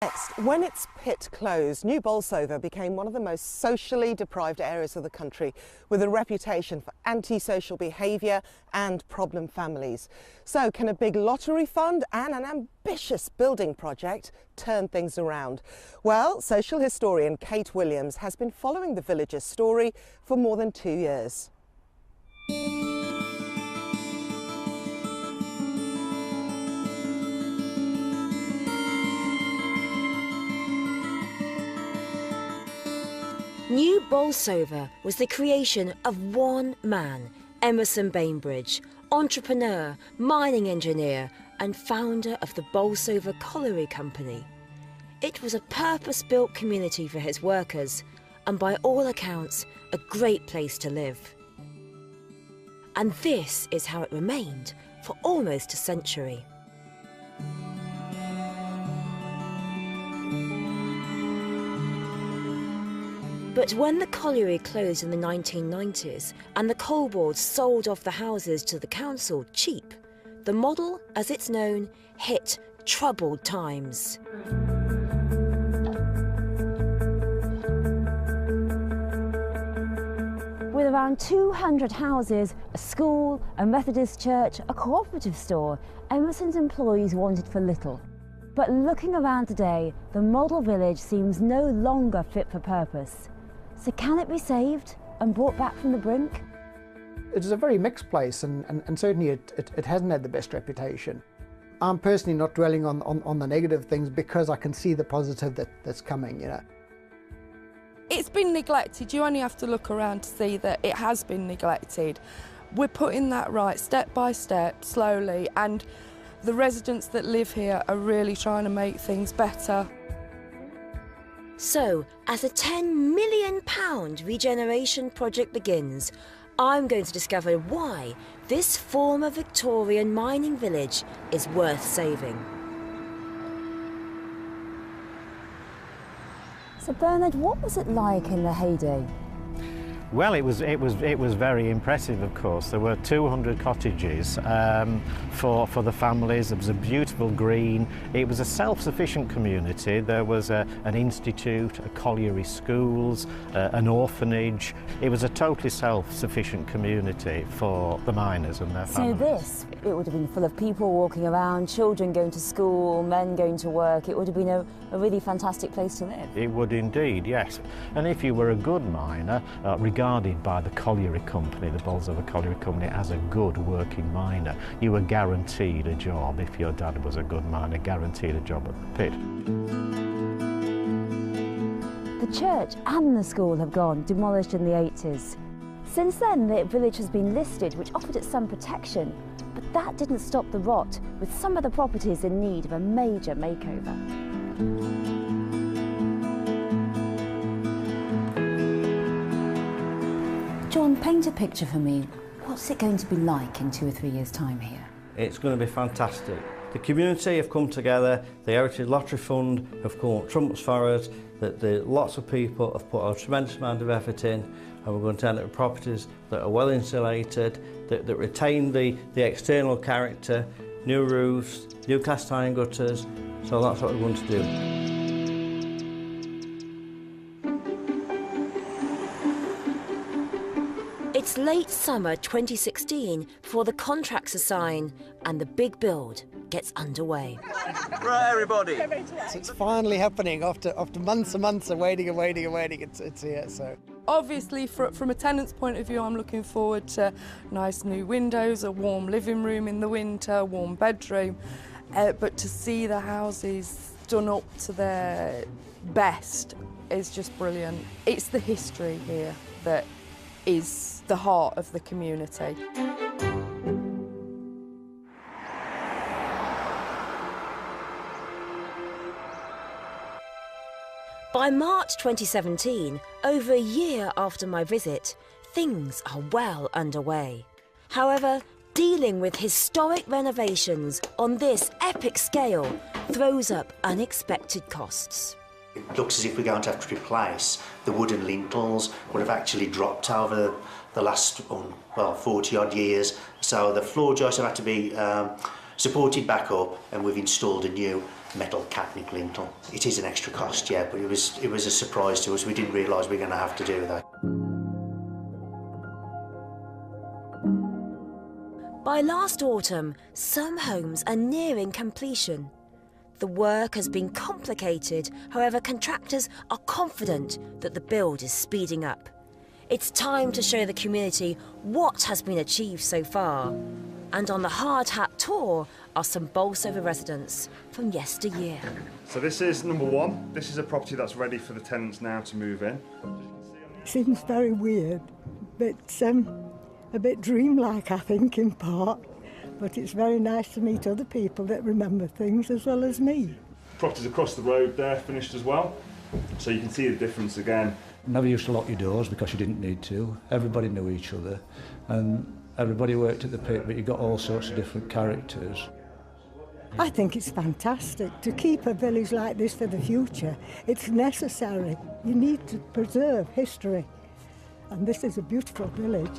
Next, when its pit closed, New Bolsover became one of the most socially deprived areas of the country, with a reputation for antisocial behaviour and problem families. So can a big lottery fund and an ambitious building project turn things around? Well, social historian Kate Williams has been following the village's story for more than 2 years. New Bolsover was the creation of one man, Emerson Bainbridge, entrepreneur, mining engineer and founder of the Bolsover Colliery company. It was a purpose-built community for his workers and by all accounts a great place to live. And this is how it remained for almost a century. But when the colliery closed in the 1990s and the coal boards sold off the houses to the council cheap, the model, as it's known, hit troubled times. With around 200 houses, a school, a Methodist church, a cooperative store, Emerson's employees wanted for little. But looking around today, the model village seems no longer fit for purpose. So can it be saved and brought back from the brink? It's a very mixed place and certainly it hasn't had the best reputation. I'm personally not dwelling on the negative things because I can see the positive that's coming, you know. It's been neglected. You only have to look around to see that it has been neglected. We're putting that right step by step, slowly, and the residents that live here are really trying to make things better. So, as a £10 million regeneration project begins, I'm going to discover why this former Victorian mining village is worth saving. So Bernard, what was it like in the heyday? Well, it was very impressive, of course. There were 200 cottages for the families. There was a beautiful green. It was a self-sufficient community. There was an institute, a colliery schools, an orphanage. It was a totally self-sufficient community for the miners and their families. So it would have been full of people walking around, children going to school, men going to work. It would have been a really fantastic place to live. It would indeed, yes. And if you were a good miner, regarded by the colliery company, the Bolsover Colliery company, as a good working miner, you were guaranteed a job. If your dad was a good miner, guaranteed a job at the pit. The church and the school have gone, demolished in the 80s. Since then, the village has been listed, which offered it some protection, but that didn't stop the rot, with some of the properties in need of a major makeover. John, paint a picture for me. What's it going to be like in 2 or 3 years' time here? It's going to be fantastic. The community have come together, the Heritage Lottery Fund have come up trumps for us, lots of people have put a tremendous amount of effort in, and we're going to turn out properties that are well insulated, that retain the external character, new roofs, new cast iron gutters, so that's what we're going to do. It's late summer 2016 before the contracts are signed and the big build gets underway. Right, everybody. It's finally happening after months and months of waiting and waiting and waiting. It's here, so. Obviously, from a tenant's point of view, I'm looking forward to nice new windows, a warm living room in the winter, warm bedroom. But to see the houses done up to their best is just brilliant. It's the history here that is the heart of the community. By March 2017, over a year after my visit, things are well underway. However, dealing with historic renovations on this epic scale throws up unexpected costs. It looks as if we're going to have to replace the wooden lintels, would have actually dropped over the last, 40 odd years. So the floor joists have had to be supported back up, and we've installed a new metal Catholic lintel. It is an extra cost, yeah, but it was a surprise to us. We didn't realise we were going to have to do that. By last autumn, some homes are nearing completion. The work has been complicated, however, contractors are confident that the build is speeding up. It's time to show the community what has been achieved so far. And on the hard hat tour are some Bolsover residents from yesteryear. So this is number one. This is a property that's ready for the tenants now to move in. Seems very weird, but a bit dreamlike, I think, in part. But it's very nice to meet other people that remember things as well as me. Properties across the road there finished as well. So you can see the difference again. Never used to lock your doors because you didn't need to. Everybody knew each other and everybody worked at the pit, but you got all sorts of different characters. I think it's fantastic to keep a village like this for the future. It's necessary. You need to preserve history. And this is a beautiful village.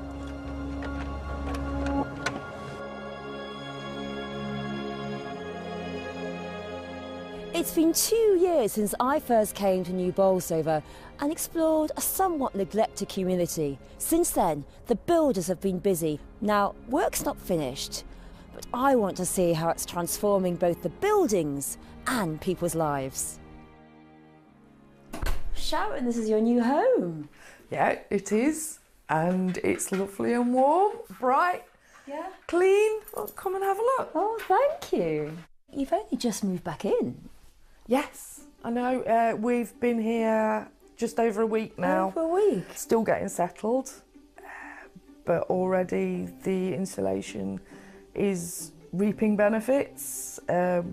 It's been 2 years since I first came to New Bolsover and explored a somewhat neglected community. Since then, the builders have been busy. Now, work's not finished, but I want to see how it's transforming both the buildings and people's lives. Sharon, this is your new home. Yeah, it is. And it's lovely and warm, bright, Yeah. clean. Well, come and have a look. Oh, thank you. You've only just moved back in. Yes, I know. We've been here just over a week now. Over a week. Still getting settled, but already the insulation is reaping benefits.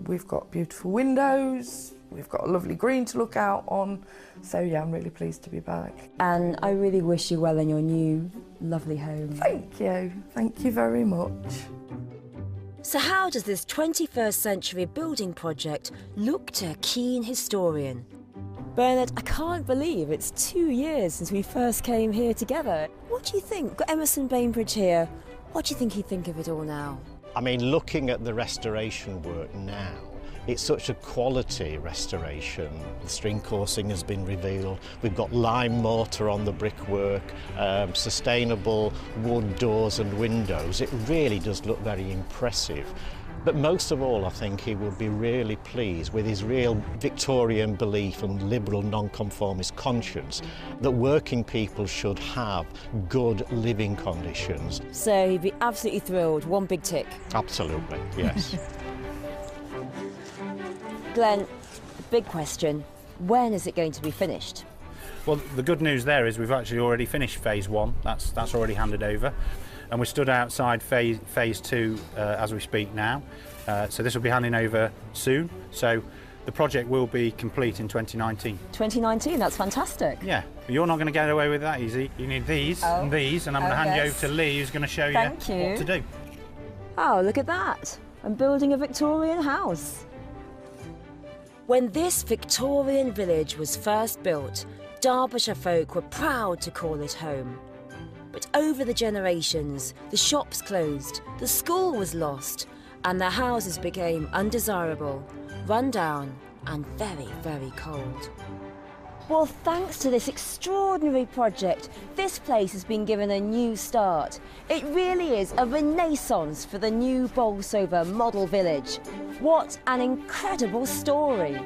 We've got beautiful windows. We've got a lovely green to look out on. So yeah, I'm really pleased to be back. And I really wish you well in your new lovely home. Thank you. Thank you very much. So how does this 21st century building project look to a keen historian? Bernard, I can't believe it's 2 years since we first came here together. What do you think? Got Emerson Bainbridge here. What do you think he'd think of it all now? I mean, looking at the restoration work now, it's such a quality restoration. The string coursing has been revealed. We've got lime mortar on the brickwork, sustainable wood doors and windows. It really does look very impressive. But most of all, I think he would be really pleased with his real Victorian belief and liberal nonconformist conscience that working people should have good living conditions. So he'd be absolutely thrilled. One big tick. Absolutely, yes. Glenn, big question. When is it going to be finished? Well, the good news there is we've actually already finished phase one. That's already handed over. And we're stood outside phase two as we speak now. So this will be handing over soon. So the project will be complete in 2019. 2019, that's fantastic. Yeah, but you're not going to get away with that easy. You need these and these, and I'm going to hand you over to Lee, who's going to show you what to do. Oh, look at that. I'm building a Victorian house. When this Victorian village was first built, Derbyshire folk were proud to call it home. But over the generations, the shops closed, the school was lost, and the houses became undesirable, run down, and very, very cold. Well, thanks to this extraordinary project, this place has been given a new start. It really is a renaissance for the new Bolsover Model Village. What an incredible story!